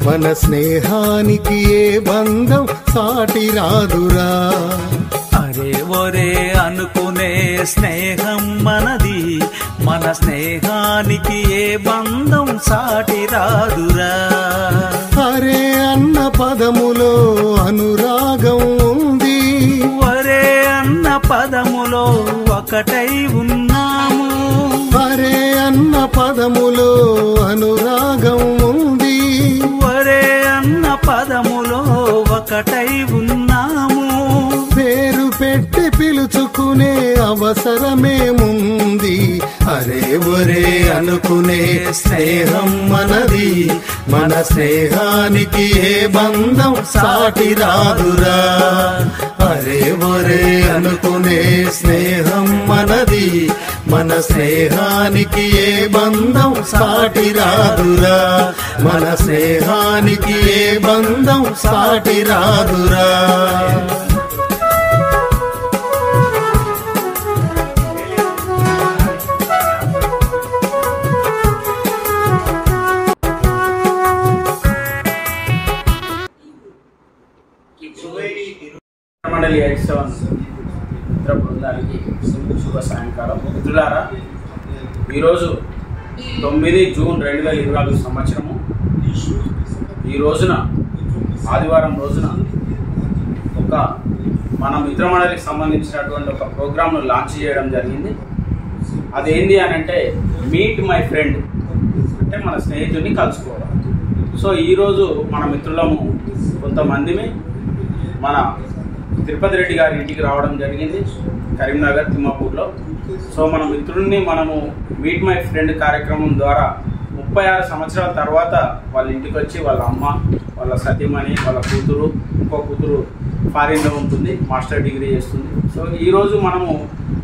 మన స్నేహానికి ఏ బంధం సాటి రాదురా. అరే ఒరే అనుకునే స్నేహం మనది, మన స్నేహానికి ఏ బంధం సాటి రాదురా. అరే అన్న పదములో అనురాగం ఉంది, ఒరే అన్న పదములో ఒకటై ఉన్నాము. అరే అన్న పదములో అనురాగం ఉంది, ఒరే అన్న పదములో ఒకటై ఉన్నాము. పేరు పెట్టి పిలుచుకునే అవసరమేముంది. అరే ఒరే అనుకునే స్నేహం మనది, మన స్నేహానికి ఏ బంధం సాటి రాదురా. అరే ఒరే అనుకునే స్నేహం మనది, మన స్నేహానికి ఏ బంధం సాటి రాదురా. మన స్నేహానికి ఏ బంధం సాటి రాదురా. మండలి 87 మిత్ర బృందానికి శుభ సాయంకాలం. మిత్రులారా, ఈరోజు 9 జూన్ 2024 సంవత్సరము. ఈ రోజున ఆదివారం రోజున మన మిత్రమండలికి సంబంధించినటువంటి ఒక ప్రోగ్రామ్ను లాంచ్ చేయడం జరిగింది. అదేంటి అని అంటే మీట్ మై ఫ్రెండ్, అంటే మన స్నేహితుడిని కలుసుకోవడం. సో ఈరోజు మన మిత్రులము కొంతమందిని మన తిరుపతి రెడ్డి గారి ఇంటికి రావడం జరిగింది, కరీంనగర్ తిమ్మాపూర్లో. సో మన మిత్రుడిని మనము మీట్ మై ఫ్రెండ్ కార్యక్రమం ద్వారా 36 సంవత్సరాల తర్వాత వాళ్ళ ఇంటికి వచ్చి వాళ్ళ అమ్మ, వాళ్ళ సతీమణి, వాళ్ళ కూతురు, ఇంకో కూతురు ఫారిన్లో ఉంటుంది, మాస్టర్ డిగ్రీ చేస్తుంది. సో ఈరోజు మనము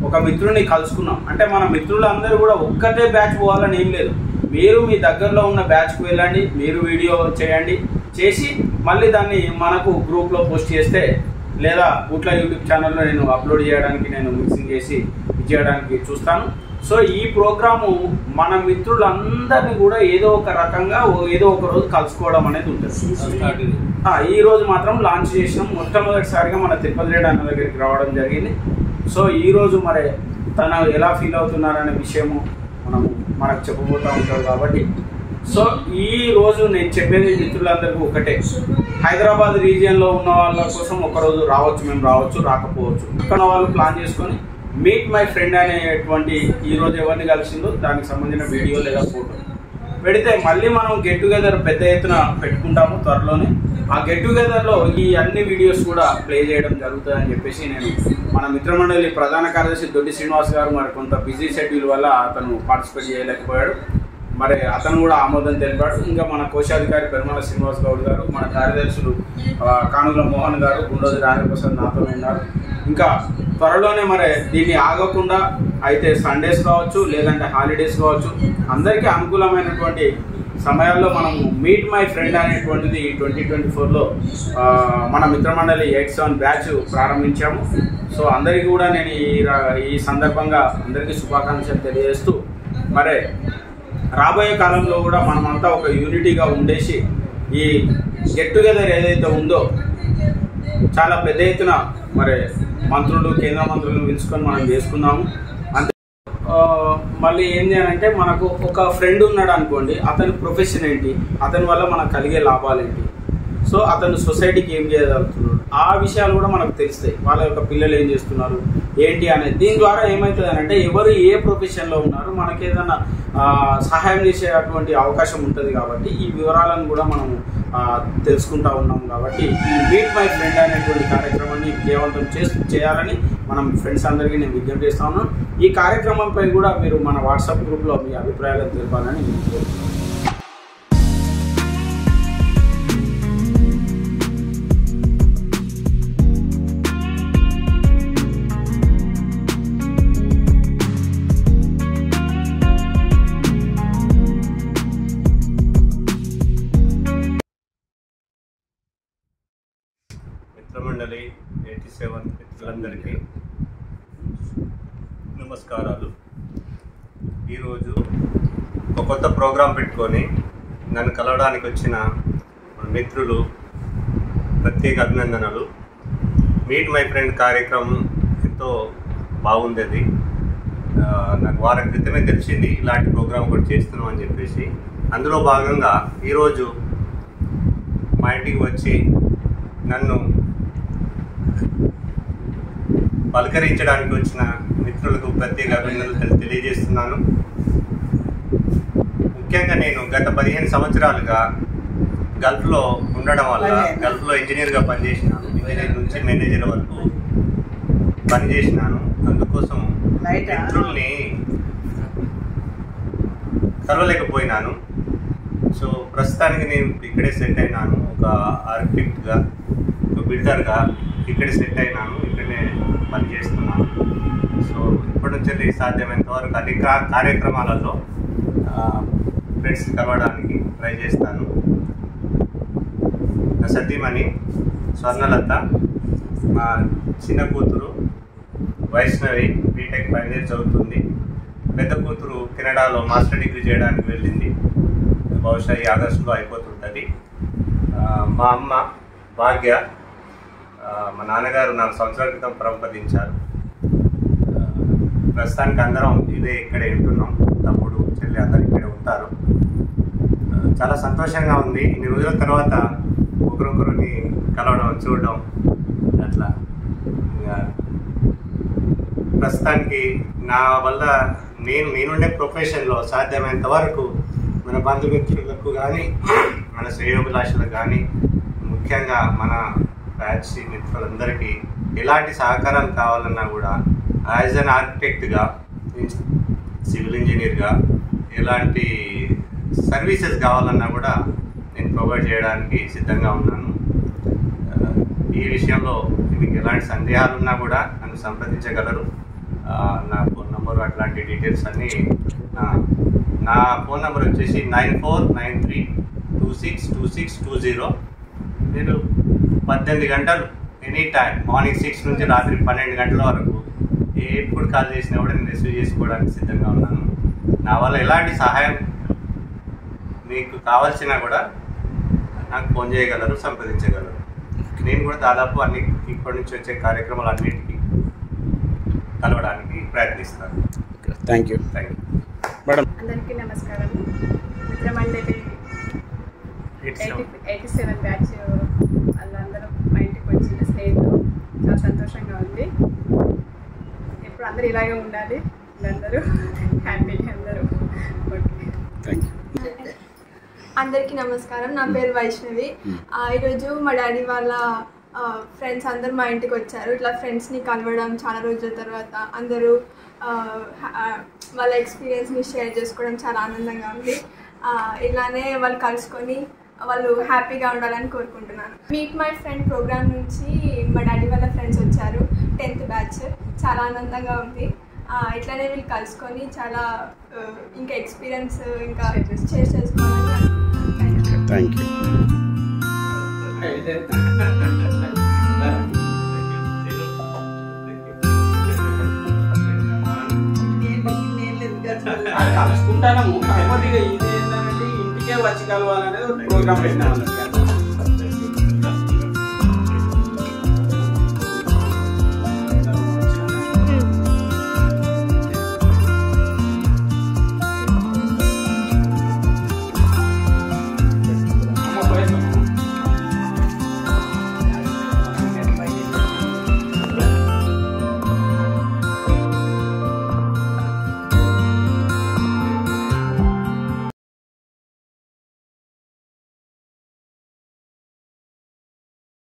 ఒక మిత్రుడిని కలుసుకున్నాం. అంటే మన మిత్రులందరూ కూడా ఒక్కటే బ్యాచ్ పోవాలని ఏం లేదు. మీరు మీ దగ్గరలో ఉన్న బ్యాచ్కి వెళ్ళండి, మీరు వీడియో చేయండి, చేసి మళ్ళీ దాన్ని మనకు గ్రూప్లో పోస్ట్ చేస్తే, లేదా ఊట్ల యూట్యూబ్ ఛానల్లో నేను అప్లోడ్ చేయడానికి, నేను మిక్సింగ్ చేసి ఇచ్చేయడానికి చూస్తాను. సో ఈ ప్రోగ్రాము మన మిత్రులందరినీ కూడా ఏదో ఒక రకంగా ఏదో ఒక రోజు కలుసుకోవడం అనేది ఉంటుంది. ఈ రోజు మాత్రం లాంచ్ చేసినాం. మొట్టమొదటిసారిగా మన తిరుపతి రెడ్డి అన్న దగ్గరికి రావడం జరిగింది. సో ఈరోజు మరి తను ఎలా ఫీల్ అవుతున్నారనే విషయము మనకు చెప్పబోతూ ఉంటాడు కాబట్టి, సో ఈ రోజు నేను చెప్పేది మిత్రులందరికీ ఒకటే, హైదరాబాద్ రీజియన్లో ఉన్న వాళ్ళ కోసం ఒకరోజు రావచ్చు, మేము రావచ్చు, రాకపోవచ్చు. ఇక్కడ వాళ్ళు ప్లాన్ చేసుకొని మీట్ మై ఫ్రెండ్ అనేటువంటి ఈరోజు ఎవరిని కలిసిందో దానికి సంబంధించిన వీడియో లేదా ఫోటో పెడితే మళ్ళీ మనం గెట్ టుగెదర్ పెద్ద ఎత్తున పెట్టుకుంటాము త్వరలోనే. ఆ గెట్ టుగెదర్లో ఈ అన్ని వీడియోస్ కూడా ప్లే చేయడం జరుగుతుందని చెప్పేసి నేను మన మిత్రమండలి ప్రధాన కార్యదర్శి దొడ్డి శ్రీనివాస్ గారు మరి కొంత బిజీ షెడ్యూల్ వల్ల అతను పార్టిసిపేట్ చేయలేకపోయాడు. మరి అతను కూడా ఆమోదం తెలిపాడు. ఇంకా మన కోశాధికారి పెరుమల శ్రీనివాస్ గౌడ్ గారు, మన కార్యదర్శులు కానుల మోహన్ గారు, గుండోజి రాజప్రసాద్ నాతో ఉన్నారు. ఇంకా త్వరలోనే మరి దీన్ని ఆగకుండా అయితే సండేస్ కావచ్చు, లేదంటే హాలిడేస్ కావచ్చు, అందరికీ అనుకూలమైనటువంటి సమయాల్లో మనం మీట్ మై ఫ్రెండ్ అనేటువంటిది 2024లో మన మిత్రమండలి 87 బ్యాచ్ ప్రారంభించాము. సో అందరికీ కూడా నేను ఈ సందర్భంగా అందరికీ శుభాకాంక్షలు తెలియజేస్తూ, మరి రాబోయే కాలంలో కూడా మనమంతా ఒక యూనిటీగా ఉండేసి ఈ గెట్ టుగెదర్ ఏదైతే ఉందో చాలా పెద్ద ఎత్తున మరి మంత్రులు, కేంద్ర మంత్రులను పిలుచుకొని మనం చేసుకున్నాము. అంతే మళ్ళీ ఏంటి అని అంటే, మనకు ఒక ఫ్రెండ్ ఉన్నాడు అనుకోండి, అతని ప్రొఫెషన్ ఏంటి, అతని వల్ల మనకు కలిగే లాభాలు ఏంటి, సో అతను సొసైటీకి ఏం చేయగలుగుతున్నాడు, ఆ విషయాలు కూడా మనకు తెలుస్తాయి. వాళ్ళ యొక్క పిల్లలు ఏం చేస్తున్నారు ఏంటి అనేది. దీని ద్వారా ఏమవుతుంది అంటే, ఎవరు ఏ ప్రొఫెషన్లో ఉన్నారు, మనకి ఏదైనా సహాయం చేసేటువంటి అవకాశం ఉంటుంది. కాబట్టి ఈ వివరాలను కూడా మనం తెలుసుకుంటా ఉన్నాం. కాబట్టి ఈ మీట్ మై ఫ్రెండ్ అనేటువంటి కార్యక్రమాన్ని విజయవంతం చేయాలని మనం ఫ్రెండ్స్ అందరికీ నేను విజ్ఞప్తి చేస్తా ఉన్నాను. ఈ కార్యక్రమంపై కూడా మీరు మన వాట్సాప్ గ్రూప్లో మీ అభిప్రాయాలను తెలపాలని నేను కోరుతున్నాను. మిత్రమండలి 87 మిత్రులందరికీ నమస్కారాలు. ఈరోజు ఒక కొత్త ప్రోగ్రాం పెట్టుకొని నన్ను కలవడానికి వచ్చిన మిత్రులు ప్రత్యేక అభినందనలు. మీట్ మై ఫ్రెండ్ కార్యక్రమం ఎంతో బాగుంది. అది నాకు వారం క్రితమే తెలిసింది ఇలాంటి ప్రోగ్రాం కూడా చేస్తున్నాం అని చెప్పేసి. అందులో భాగంగా ఈరోజు మా ఇంటికి వచ్చి నన్ను పలకరించడానికి వచ్చిన మిత్రులకు ప్రత్యేక అభినందనలు తెలియజేస్తున్నాను. ముఖ్యంగా నేను గత 15 సంవత్సరాలుగా గల్ఫ్లో ఉండడం వల్ల గల్ఫ్లో ఇంజనీర్గా పనిచేసినాను. ఇంజనీర్ నుంచి మేనేజర్ వరకు పనిచేసినాను. అందుకోసం మిత్రుల్ని కలవలేకపోయినాను. సో ప్రస్తుతానికి నేను ఇక్కడే సెట్ అయినాను. ఒక ఆర్కిటెక్ట్గా, ఒక బిల్డర్గా ఇక్కడే సెట్ అయినాను. ఇక్కడే పనిచేస్తున్నాను. సో ఇప్పటి నుంచి సాధ్యమైనంత వరకు అన్ని కార్యక్రమాలలో ఫ్రెండ్స్ కలవడానికి ట్రై చేస్తాను. నా సతీమణి స్వర్ణలత, మా చిన్న కూతురు వైష్ణవి బీటెక్ ఫైనల్ ఇయర్ చదువుతుంది. పెద్ద కూతురు కెనడాలో మాస్టర్ డిగ్రీ చేయడానికి వెళ్ళింది. బహుశా ఈ ఆగస్టులో అయిపోతుంటుంది. మా అమ్మ భాగ్య, మా నాన్నగారు 4 సంవత్సరాల క్రితం పరంపదించారు. ప్రస్తుతానికి అందరం ఇక్కడే ఉంటున్నాం. తమ్ముడు చెల్లి అందరు ఇక్కడే ఉంటారు. చాలా సంతోషంగా ఉంది. ఇన్ని రోజుల తర్వాత ఒకరొకరిని కలవడం, చూడడం అట్లా. ప్రస్తుతానికి నా వల్ల నేనుండే ప్రొఫెషన్లో సాధ్యమైనంత వరకు మన బంధుమిత్రులకు కానీ, మన శ్రేయోభిలాషులకు కానీ, ముఖ్యంగా మన బ్యాచ్ మిత్రులందరికీ ఎలాంటి సహకారం కావాలన్నా కూడా యాజ్ అన్ ఆర్కిటెక్ట్గా, సివిల్ ఇంజనీర్గా ఎలాంటి సర్వీసెస్ కావాలన్నా కూడా నేను ప్రొవైడ్ చేయడానికి సిద్ధంగా ఉన్నాను. ఈ విషయంలో మీకు ఎలాంటి సందేహాలు ఉన్నా కూడా నన్ను సంప్రదించగలరు. నా ఫోన్ నెంబరు అట్లాంటి డీటెయిల్స్ అన్నీ, నా ఫోన్ నెంబర్ వచ్చేసి 9493262620. మీరు 18 గంటలు ఎనీ టైం, మార్నింగ్ 6 నుంచి రాత్రి 12 గంటల వరకు ఎప్పుడు కాల్ చేసినా కూడా నేను రిసీవ్ చేసుకోవడానికి సిద్ధంగా ఉన్నాను. నా వల్ల ఎలాంటి సహాయం మీకు కావాల్సినా కూడా నాకు ఫోన్ చేయగలరు, సంప్రదించగలరు. నేను కూడా దాదాపు అన్ని ఇప్పటి నుంచి వచ్చే కార్యక్రమాలు అన్నింటికి కలవడానికి ప్రయత్నిస్తాను. Thank you madam. అందరికీ నమస్కారం. మిత్రమండలి 87 బ్యాచ్ వాళ్ళందరూ మా ఇంటికి వచ్చిన స్నేహితులు, చాలా సంతోషంగా ఉంది. ఎప్పుడు అందరూ ఇలాగే ఉండాలి, అందరూ హ్యాపీగా అందరూ. Okay, thank you. అందరికీ నమస్కారం. నా పేరు వైష్ణవి. ఈరోజు మా డాడీ వాళ్ళ ఫ్రెండ్స్ అందరూ మా ఇంటికి వచ్చారు. ఇట్లా ఫ్రెండ్స్ని కలవడం చాలా రోజుల తర్వాత అందరూ వాళ్ళ ఎక్స్పీరియన్స్ని షేర్ చేసుకోవడం చాలా ఆనందంగా ఉంది. ఇలానే వాళ్ళు కలుసుకొని వాళ్ళు హ్యాపీగా ఉండాలని కోరుకుంటున్నాను. మీట్ మై ఫ్రెండ్ ప్రోగ్రామ్ నుంచి మా డాడీ వాళ్ళ ఫ్రెండ్స్ వచ్చారు, 10th బ్యాచ్. చాలా ఆనందంగా ఉంది. ఇట్లానే వీళ్ళు కలుసుకొని చాలా ఇంకా ఎక్స్పీరియన్స్ ఇంకా షేర్ చేసుకోవాలని. Thank you. కలుసుకుంటాము. కాకపోతే ఇది ఏంటంటే ఇంటికే వచ్చి కలవాలనేది ప్రోగ్రామ్ పెట్టినాం.